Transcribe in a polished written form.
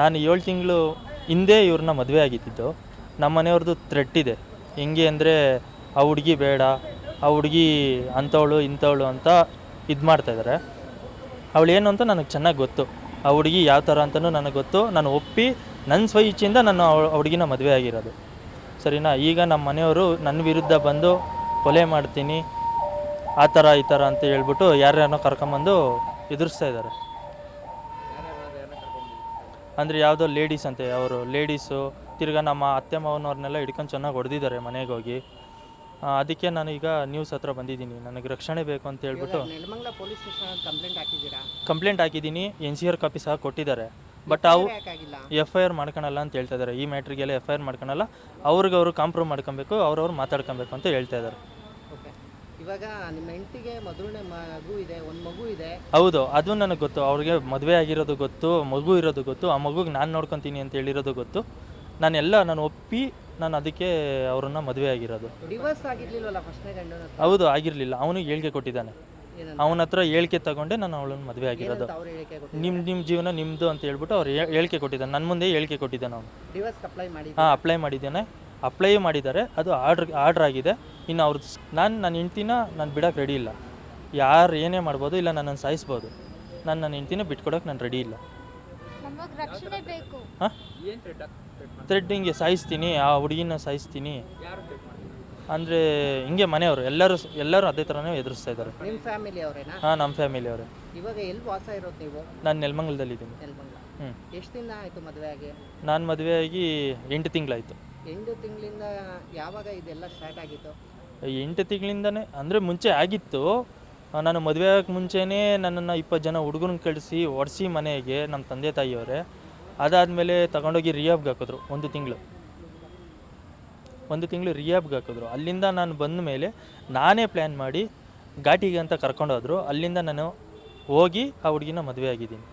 ನಾನು 7 ತಿಂಗಳು ಹಿಂದೆ ಇವ್ರನ್ನ ಮದುವೆ ಆಗಿದ್ದಿದ್ದು. ನಮ್ಮ ಮನೆಯವ್ರದ್ದು ಥ್ರೆಟ್ ಇದೆ. ಹೆಂಗೆ ಅಂದರೆ ಆ ಹುಡುಗಿ ಬೇಡ, ಆ ಹುಡುಗಿ ಅಂಥವಳು ಇಂಥವಳು ಅಂತ ಇದು ಮಾಡ್ತಾಯಿದ್ದಾರೆ. ಅವಳು ಏನು ಅಂತ ನನಗೆ ಚೆನ್ನಾಗಿ ಗೊತ್ತು. ಆ ಹುಡುಗಿ ಯಾವ ಥರ ಅಂತಲೂ ನನಗೆ ಗೊತ್ತು. ನಾನು ಒಪ್ಪಿ ನನ್ನ ಸ್ವ ಇಚ್ಛೆಯಿಂದ ನಾನು ಆ ಹುಡುಗಿನ ಮದುವೆ ಆಗಿರೋದು, ಸರಿನಾ. ಈಗ ನಮ್ಮ ಮನೆಯವರು ನನ್ನ ವಿರುದ್ಧ ಬಂದು ಕೊಲೆ ಮಾಡ್ತೀನಿ ಆ ಥರ ಈ ಥರ ಅಂತ ಹೇಳ್ಬಿಟ್ಟು ಯಾರ್ಯಾರನೋ ಕರ್ಕೊಂಬಂದು ಎದುರಿಸ್ತಾ ಇದ್ದಾರೆ. ಅಂದರೆ ಯಾವುದೋ ಲೇಡೀಸ್ ಅಂತೆ, ಅವರು ಲೇಡೀಸು ತಿರ್ಗಾ ನಮ್ಮ ಅತ್ತೆ ಮಾವನವ್ರನ್ನೆಲ್ಲ ಹಿಡ್ಕೊಂಡು ಚೆನ್ನಾಗಿ ಹೊಡೆದಿದ್ದಾರೆ ಮನೆಗೆ ಹೋಗಿ. ಅದಕ್ಕೆ ನಾನು ಈಗ ನ್ಯೂಸ್ ಹತ್ರ ಬಂದಿದ್ದೀನಿ, ನನಗೆ ರಕ್ಷಣೆ ಬೇಕು ಅಂತ ಹೇಳ್ಬಿಟ್ಟು ನೆಲಮಂಗಲ ಪೊಲೀಸ್ ಸ್ಟೇಷನ್ ಕಂಪ್ಲೇಂಟ್ ಹಾಕಿದ್ದೀರಾ? ಕಂಪ್ಲೇಂಟ್ ಹಾಕಿದ್ದೀನಿ. NCR ಕಾಪಿ ಸಹ ಕೊಟ್ಟಿದ್ದಾರೆ. ಬಟ್ ಅವು FIR ಮಾಡ್ಕೊಳಲ್ಲ ಅಂತ ಹೇಳ್ತಾ ಇದ್ದಾರೆ. ಈ ಮ್ಯಾಟ್ರಿಗೆಲ್ಲ FIR ಮಾಡ್ಕೊಳಲ್ಲ, ಅವ್ರಿಗವರು ಕಾಂಪ್ರೂವ್ ಮಾಡ್ಕೊಬೇಕು, ಅವ್ರವ್ರು ಮಾತಾಡ್ಕೊಬೇಕು ಅಂತ ಹೇಳ್ತಾ ಇದ್ದಾರೆ. ಇವಾಗ ನಿಮ್ಮ ಹೆಂಡತಿಗೆ ಮೊದಲನೇ ಮಗು ಇದೆ, ಒಂದು ಮಗು ಇದೆ. ಹೌದು, ಅದು ನನಗೆ ಗೊತ್ತು. ಅವ್ರಿಗೆ ಮದುವೆ ಆಗಿರೋದು ಗೊತ್ತು, ಮಗು ಇರೋದು ಗೊತ್ತು, ಆ ಮಗುಗೆ ನಾನು ನೋಡ್ಕೊತೀನಿ ಅಂತ ಹೇಳಿರೋದು ಗೊತ್ತು. ನಾನು ಒಪ್ಪಿ ನಾನು ಅದಕ್ಕೆ ಅವ್ರನ್ನ ಮದುವೆ ಆಗಿರೋದು. ಡಿವೋರ್ಸ್ ಆಗಿರ್ಲಿಲ್ವಲ್ಲ ಫಸ್ಟ್ನೇ ಗಂಡ? ಹೌದು, ಆಗಿರಲಿಲ್ಲ. ಅವನಿಗೆ ಹೇಳಿಕೆ ಕೊಟ್ಟಿದ್ದಾನೆ. ಅವನ ಹತ್ರ ಹೇಳಿಕೆ ತಗೊಂಡೆ ನಾನು ಅವಳನ್ನ ಮದುವೆ ಆಗಿರೋದು. ನಿಮ್ಮ ಜೀವನ ನಿಮ್ಮದು ಅಂತ ಹೇಳ್ಬಿಟ್ಟು ಅವ್ರು ಹೇಳಿಕೆ ಕೊಟ್ಟಿದ್ದಾನೆ, ನನ್ನ ಮುಂದೆ ಹೇಳಿಕೆ ಕೊಟ್ಟಿದ್ದಾನೆ ಅವನು. ಡಿವೋರ್ಸ್ ಅಪ್ಲೈ ಮಾಡಿ? ಅಪ್ಲೈ ಮಾಡಿದ್ದಾನೆ, ಅಪ್ಲೈ ಮಾಡಿದ್ದಾರೆ. ಅದು ಆರ್ಡ್ರ್ ಆಗಿದೆ. ಇನ್ನು ಅವ್ರದ್ದು ನನ್ನ ಹೆಂಡ್ತಿನ ನಾನು ಬಿಡೋಕೆ ರೆಡಿ ಇಲ್ಲ. ಯಾರು ಏನೇ ಮಾಡ್ಬೋದು, ಇಲ್ಲ ನನ್ನನ್ನು ಸಾಯಿಸ್ಬೋದು. ನನ್ನ ಹೆಂಡ್ತಿನ ಬಿಟ್ಕೊಡೋಕೆ ನಾನು ರೆಡಿ ಇಲ್ಲ. ಹಾಂ, ಥ್ರೆಡ್ ಹಿಂಗೆ ಸಾಯಿಸ್ತೀನಿ, ಆ ಹುಡುಗಿನ ಸಾಯಿಸ್ತೀನಿ ಅಂದರೆ ಹಿಂಗೆ ಮನೆಯವರು ಎಲ್ಲರೂ ಅದೇ ಥರನೇ ಎದುರಿಸ್ತಾ ಇದ್ದಾರೆ. ನಿಮ್ಮ ಫ್ಯಾಮಿಲಿ ಅವರೇನಾ? ಹಾಂ, ನಮ್ಮ ಫ್ಯಾಮಿಲಿ ಅವರೇ. ಇವಾಗ ಎಲ್ಲಿ ವಾಸ ಇರೋದು ನೀವು? ನಾನು ನೆಲಮಂಗಲದಲ್ಲಿದ್ದೀನಿ. ಎಷ್ಟು ದಿನ ಆಯಿತು ಮದುವೆ ಆಗಿ? ನಾನು ಮದುವೆ ಆಗಿ 8 ತಿಂಗಳಾಯಿತು. 8 ತಿಂಗಳಿಂದ ಯಾವಾಗ ಇದೆಲ್ಲ ಸ್ಟಾರ್ಟ್ ಆಗಿತ್ತು? 8 ತಿಂಗಳಿಂದನೇ ಅಂದರೆ ಮುಂಚೆ ಆಗಿತ್ತು. ನಾನು ಮದುವೆ ಆಗೋಕ್ಕೆ ಮುಂಚೆನೇ ನನ್ನನ್ನು 20 ಜನ ಹುಡುಗನ ಕಳಿಸಿ ಒಡಿಸಿ ಮನೆಗೆ ನಮ್ಮ ತಂದೆ ತಾಯಿಯವರೇ. ಅದಾದಮೇಲೆ ತಗೊಂಡೋಗಿ ರಿಯಾಬ್ಗೆ ಹಾಕಿದ್ರು. 1 ತಿಂಗಳು ರಿಯಾಬ್ಗೆ ಹಾಕಿದ್ರು. ಅಲ್ಲಿಂದ ನಾನು ಬಂದ ಮೇಲೆ ನಾನೇ ಪ್ಲ್ಯಾನ್ ಮಾಡಿ ಘಾಟಿಗೆ ಅಂತ ಕರ್ಕೊಂಡೋದ್ರು. ಅಲ್ಲಿಂದ ನಾನು ಹೋಗಿ ಆ ಹುಡುಗಿನ ಮದುವೆ ಆಗಿದ್ದೀನಿ.